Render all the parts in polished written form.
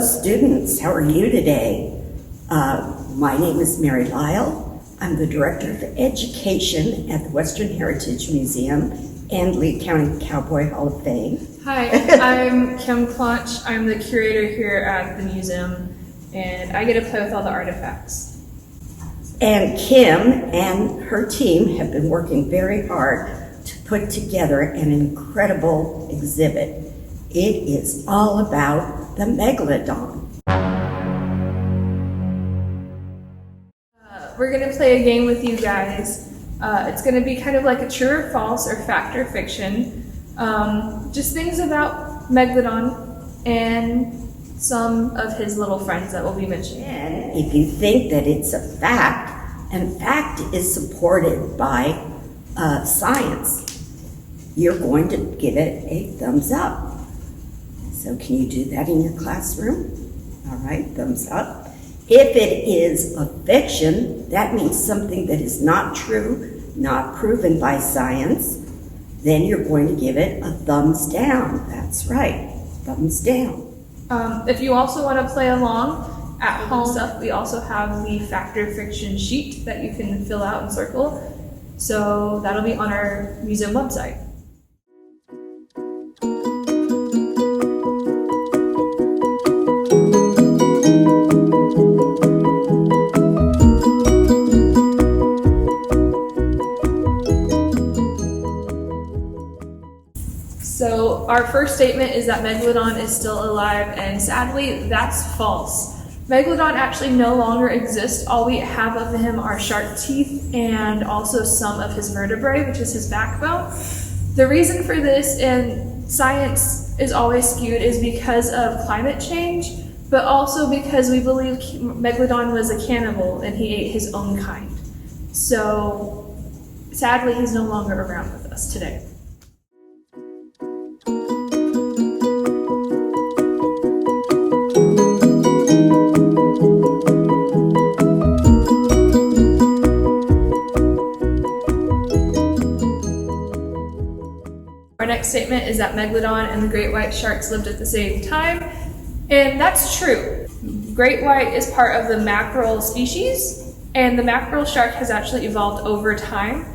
Hello, students. How are you today? My name is Mary Lyle. I'm the Director of Education at the Western Heritage Museum and Lee County Cowboy Hall of Fame. Hi, I'm Kim Klunch. I'm the curator here at the museum, and I get to play with all the artifacts. And Kim and her team have been working very hard to put together an incredible exhibit. It is all about the Megalodon. We're going to play a game with you guys. It's going to be kind of like a true or false or fact or fiction. Just things about Megalodon and some of his little friends that we'll be mentioning. And if you think that it's a fact, and fact is supported by science, you're going to give it a thumbs up. So can you do that in your classroom? All right, thumbs up. If it is a fiction, that means something that is not true, not proven by science, then you're going to give it a thumbs down. That's right, thumbs down. If you also want to play along at home stuff, we also have the fact or fiction sheet that you can fill out and circle. So that'll be on our museum website. So our first statement is that Megalodon is still alive, and sadly, that's false. Megalodon actually no longer exists. All we have of him are shark teeth and also some of his vertebrae, which is his backbone. The reason for this, and science is always skewed, is because of climate change, but also because we believe Megalodon was a cannibal and he ate his own kind. So sadly, he's no longer around with us today. Our next statement is that Megalodon and the great white sharks lived at the same time, and that's true. Great white is part of the mackerel species, and the mackerel shark has actually evolved over time,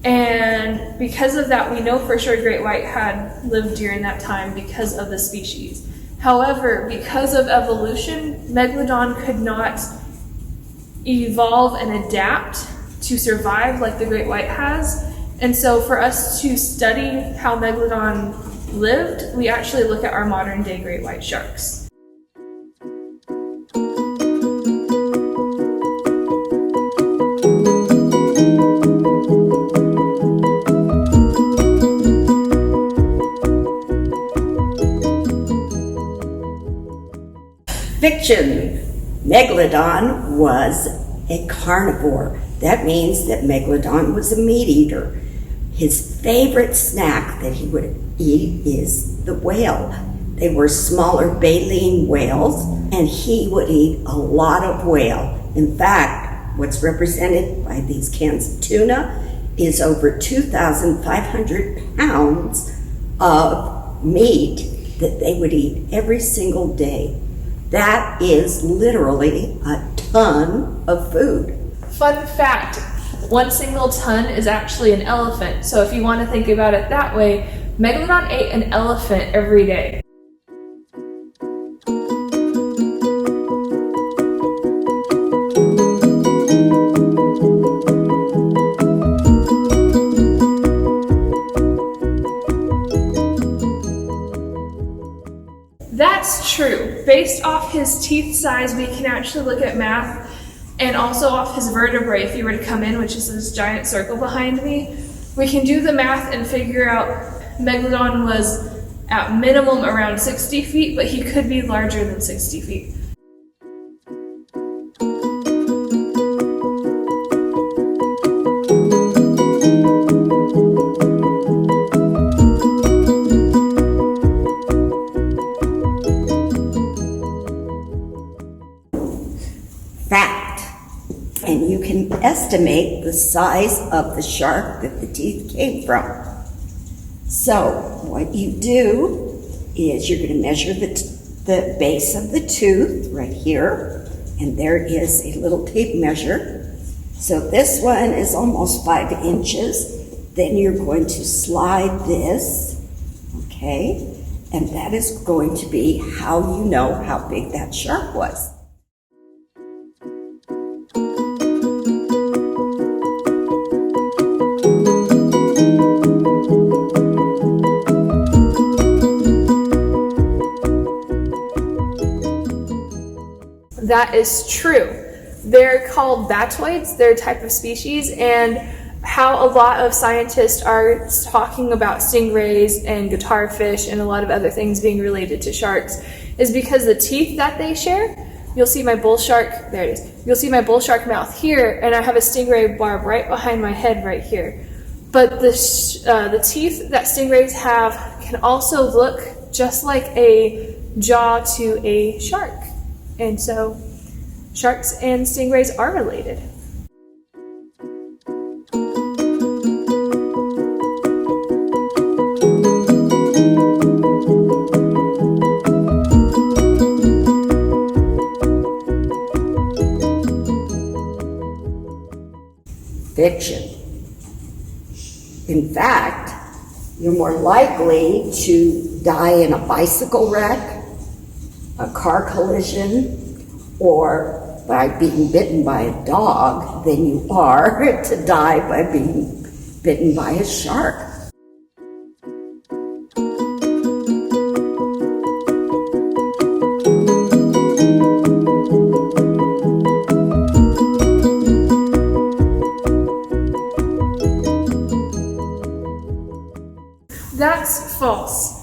and because of that, we know for sure great white had lived during that time because of the species. However, because of evolution, Megalodon could not evolve and adapt to survive like the great white has. And so for us to study how Megalodon lived, we actually look at our modern day great white sharks. Fiction. Megalodon was a carnivore. That means that Megalodon was a meat eater. His favorite snack that he would eat is the whale. They were smaller baleen whales, and he would eat a lot of whale. In fact, what's represented by these cans of tuna is over 2,500 pounds of meat that they would eat every single day. That is literally a ton of food. Fun fact, 1 single ton is actually an elephant. So if you want to think about it that way, Megalodon ate an elephant every day. That's true. Based off his teeth size, we can actually look at math, and also off his vertebrae, if you were to come in, which is this giant circle behind me, we can do the math and figure out Megalodon was at minimum around 60 feet, but he could be larger than 60 feet. Fact. And you can estimate the size of the shark that the teeth came from. So what you do is you're going to measure the the base of the tooth right here, and there is a little tape measure. So this one is almost 5 inches. Then you're going to slide this, okay? And that is going to be how you know how big that shark was. That is true. They're called Batoids. They're a type of species, and how a lot of scientists are talking about stingrays and guitarfish and a lot of other things being related to sharks is because the teeth that they share. You'll see my bull shark, there it is. You'll see my bull shark mouth here, and I have a stingray barb right behind my head right here. But the teeth that stingrays have can also look just like a jaw to a shark. And so sharks and stingrays are related. Fiction. In fact, you're more likely to die in a bicycle wreck, a car collision, or by being bitten by a dog than you are to die by being bitten by a shark. That's false.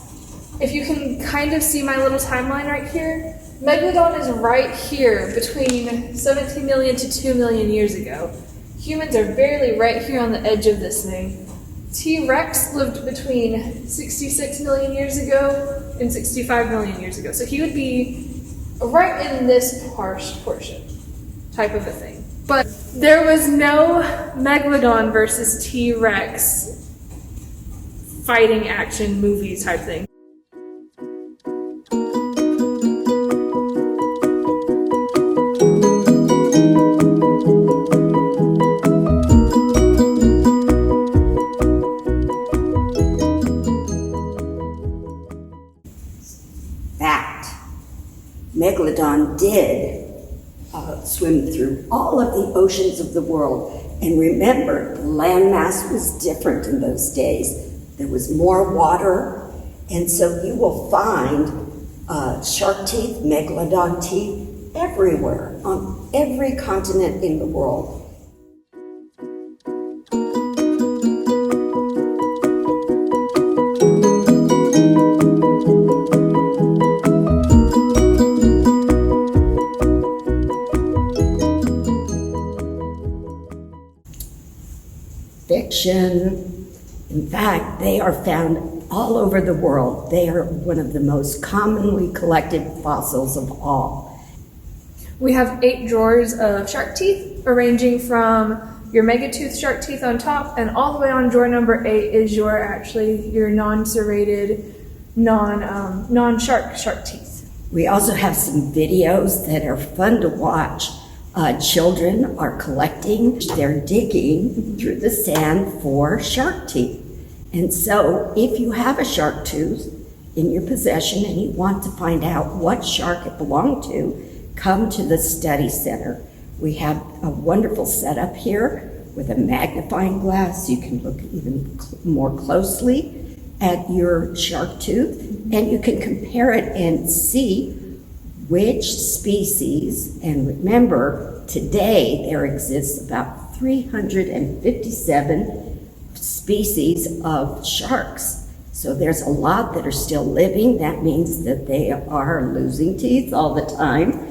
If you can kind of see my little timeline right here, Megalodon is right here between 17 million to 2 million years ago. Humans are barely right here on the edge of this thing. T-Rex lived between 66 million years ago and 65 million years ago. So he would be right in this portion type of a thing. But there was no Megalodon versus T-Rex fighting action movie type thing. Megalodon did swim through all of the oceans of the world. And remember, the landmass was different in those days. There was more water, and so you will find shark teeth, megalodon teeth everywhere, on every continent in the world. Fiction. In fact, they are found all over the world. They are one of the most commonly collected fossils of all. We have 8 drawers of shark teeth, ranging from your megatooth shark teeth on top, and all the way on drawer number 8 is your non-serrated, non-shark shark teeth. We also have some videos that are fun to watch. Children are collecting, they're digging through the sand for shark teeth. And so if you have a shark tooth in your possession and you want to find out what shark it belonged to, come to the study center. We have a wonderful setup here with a magnifying glass. You can look even more closely at your shark tooth, and you can compare it and see which species, and remember, today there exists about 357 species of sharks. So there's a lot that are still living. That means that they are losing teeth all the time.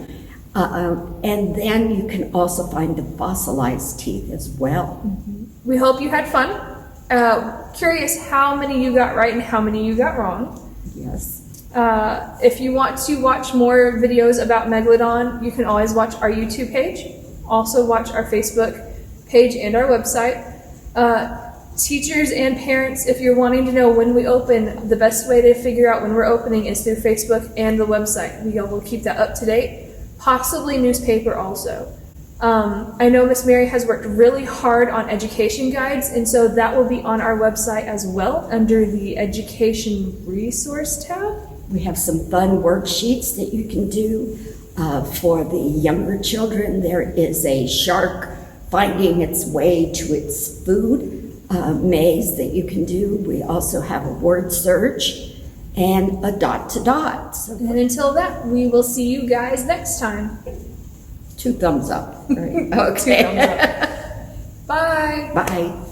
And then you can also find the fossilized teeth as well. We hope you had fun. Curious how many you got right and how many you got wrong. Yes. If you want to watch more videos about Megalodon, you can always watch our YouTube page. Also watch our Facebook page and our website. Teachers and parents, if you're wanting to know when we open, the best way to figure out when we're opening is through Facebook and the website. We will keep that up to date, possibly newspaper also. I know Miss Mary has worked really hard on education guides, and so that will be on our website as well under the Education Resource tab. We have some fun worksheets that you can do for the younger children. There is a shark finding its way to its food maze that you can do. We also have a word search and a dot to dot. So And until that, we will see you guys next time. 2 thumbs up. Right? Okay. 2 thumbs up. Bye. Bye.